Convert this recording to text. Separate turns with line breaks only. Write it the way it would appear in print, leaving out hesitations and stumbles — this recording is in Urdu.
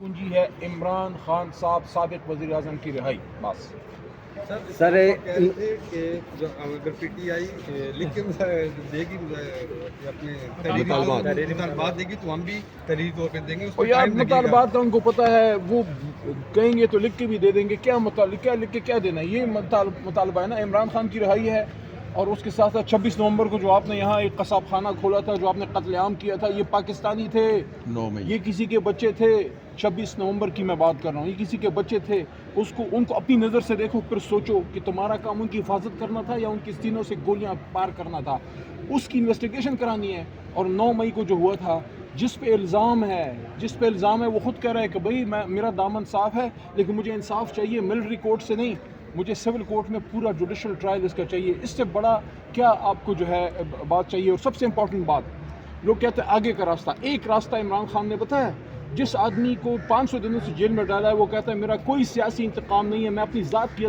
کنجی ہے عمران خان صاحب سابق وزیر اعظم کی رہائی. بس
سر
کہ اگر پی ٹی آئی لکھ کے دے گی اپنے مطالبات دے گی تو ہم بھی تحریری طور پہ دیں گے. اس
اور یار مطالبات کا ان کو پتہ ہے، وہ کہیں گے تو لکھ کے بھی دے دیں گے. کیا لکھ کے کیا دینا ہے؟ یہ مطالبہ ہے نا، عمران خان کی رہائی ہے. اور اس کے ساتھ ساتھ 26 نومبر کو جو آپ نے یہاں ایک قصاب خانہ کھولا تھا، جو آپ نے قتل عام کیا تھا، یہ پاکستانی تھے، یہ کسی کے بچے تھے. 26 نومبر کی میں بات کر رہا ہوں، یہ کسی کے بچے تھے. ان کو اپنی نظر سے دیکھو، پھر سوچو کہ تمہارا کام ان کی حفاظت کرنا تھا یا ان کی سینوں سے گولیاں پار کرنا تھا. اس کی انویسٹیگیشن کرانی ہے. اور 9 مئی کو جو ہوا تھا، جس پہ الزام ہے وہ خود کہہ رہا ہے کہ بھائی میرا دامن صاف ہے، لیکن مجھے انصاف چاہیے ملٹری کورٹ سے نہیں، مجھے سول کورٹ میں پورا جوڈیشل ٹرائل اس کا چاہیے. اس سے بڑا کیا آپ کو جو ہے بات چاہیے؟ اور سب سے امپورٹنٹ بات، لوگ کہتے ہیں آگے کا راستہ. ایک راستہ عمران خان نے بتایا. جس آدمی کو 500 دنوں سے جیل میں ڈالا ہے، وہ کہتا ہے میرا کوئی سیاسی انتقام نہیں ہے، میں اپنی ذات کی